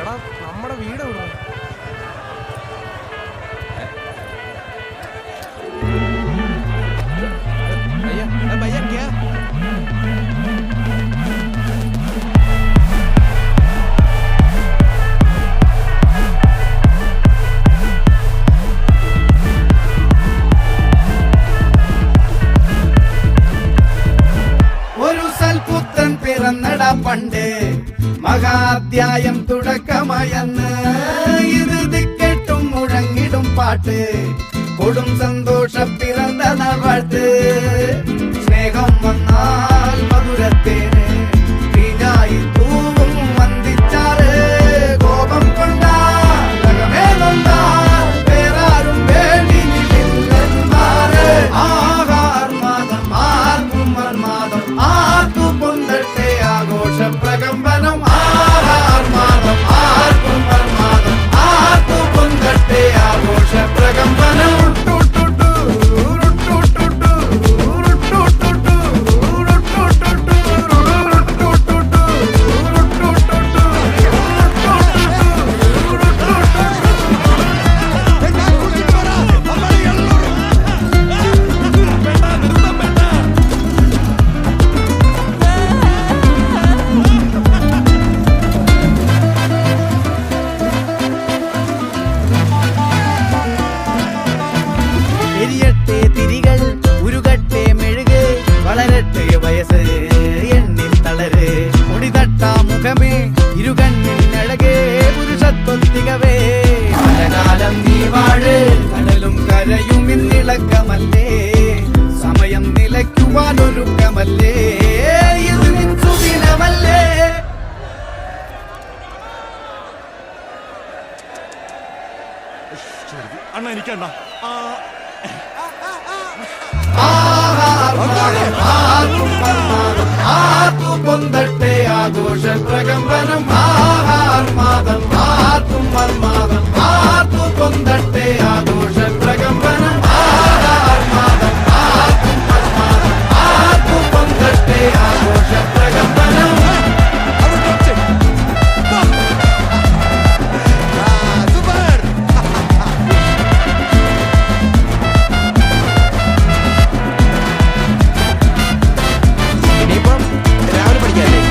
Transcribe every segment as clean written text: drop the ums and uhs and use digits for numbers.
നമ്മുടെ വീട് എവിടെ? भैया क्या ഒരു സൽപുത്രൻ പിറന്നടാ പണ്ട് മഹാധ്യായം തുടക്കമായെന്ന് ഇത് ദിക്കെട്ടും മുഴങ്ങിടും പാട്ട് കൊടും സന്തോഷ പിറന്ന നാൾവാഴ്ത്ത് സ്നേഹം വന്നാൽ മധുരത്തേന് തീഞ്ഞായി തൂവും വന്ദിച്ചാറ് കോപം കൊണ്ടാൽ വേറാരും വേണ്ടിയില്ലെന്നാറ് ആഹാർമാദം ആർക്കും മർമാദം ആർക്കു പൊന്തട്ടെ ആഘോഷ പ്രകമ്പനം ആഹാർമാദം ആർക്കും മർമാദം ആർക്കു പൊന്തട്ടെ ആഘോഷ പ്രകമ്പനം സമയം നിലയ്ക്കുവാനൊരുക്കമല്ലേ ഇത് നിൻസുദിനമല്ലേ അണ്ണ എനിക്കണ്ണ ആർക്കു പൊന്തട്ടെ ആഘോഷ പ്രകമ്പനം ആഹാർമാദം ആർക്കും മർമാദം ആർക്കു പൊന്തട്ടെ ആഘോഷ പ്രകമ്പനം ആഹാർമാദം ആർക്കും മർമാദം ആർക്കു പൊന്തട്ടെ ആഘോഷ പ്രകമ്പനം ഇനിയിപ്പം രാവിലെ പഠിക്കാല്ലേ?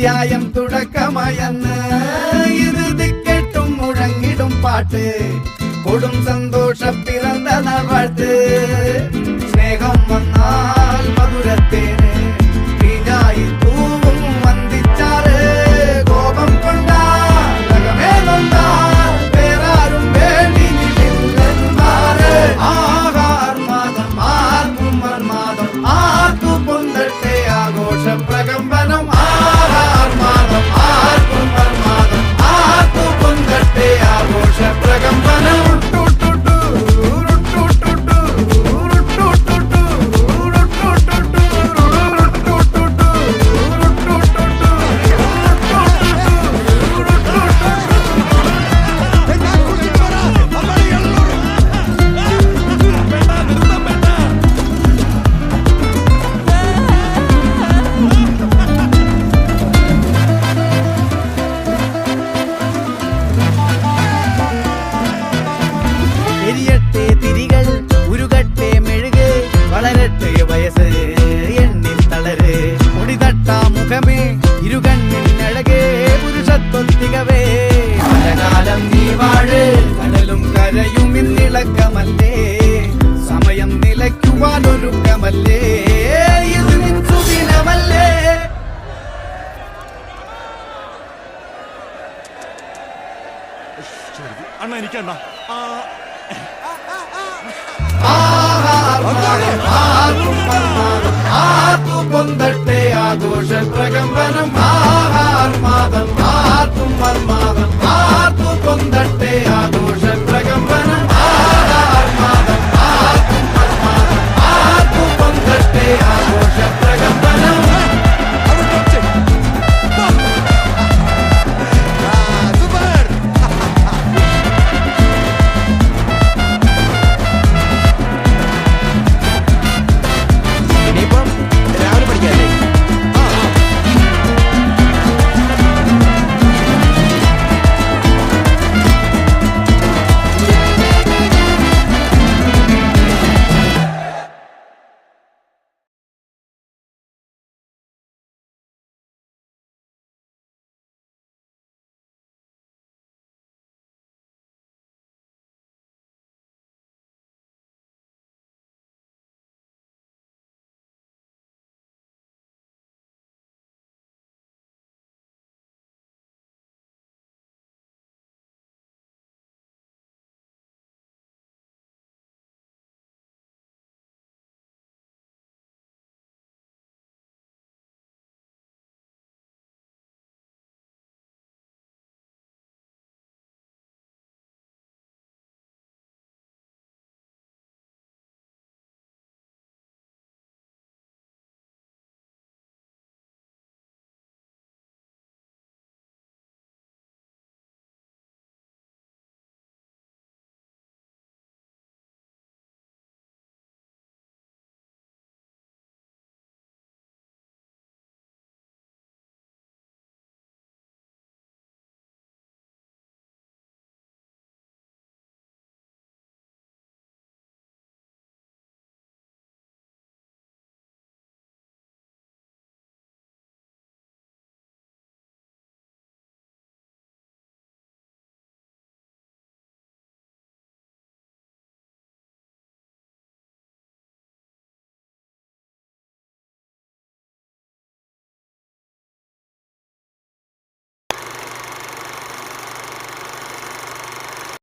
അധ്യായം തുടക്കമയന്ന് ഇത് ദിക്കെട്ടും മുഴങ്ങിടും പാട്ട് കൊടും സന്തോഷ പിറന്ന നാൾവാഴ്ത്ത് സ്നേഹം വന്നാൽ മധുരത്തേന് തീഞ്ഞായി പൂവും വന്ദിച്ചാറ് കോപം കൊണ്ടാകമേ നൊന്താൽ വേറാരും വേണ്ടി നിന്നില്ലെന്നാറ് ആഹാർമാദം ആർക്കും മന്മാദം ആർക്കു പൊന്തട്ടെ ആഘോഷ പ്രകമ്പനം ആഹാർമാദം ആർക്കും മന്മാദം ആർക്കു പൊന്തട്ടെ ആഘോഷ പ്രകമ്പനം എരിയട്ടെ തിരികൾ ഉരുകട്ടെ മെഴുക് വളരട്ടെ വയസ്സ് എണ്ണിൽ തളര് മുടിതട്ടാ മുഖമേ ഇരുകണ്ണിൽ അഴകേ പുരുഷത്വത്തികവേ പലകാലം നീ വാഴ് കടലും കരയും ഇന്നിളക്കമല്ലേ സമയം നിലയ്ക്കുവാനൊരുക്കമല്ലേ ഇത് നിൻ സുദിനമല്ലേ അണ്ണ എനിക്കണ്ണ പൊന്തട്ടെ ആഘോഷ പ്രകമ്പനം ആഹാർമാദം ആർക്കും മന്മാദം ആർക്കു പൊന്തട്ടെ ആഘോഷ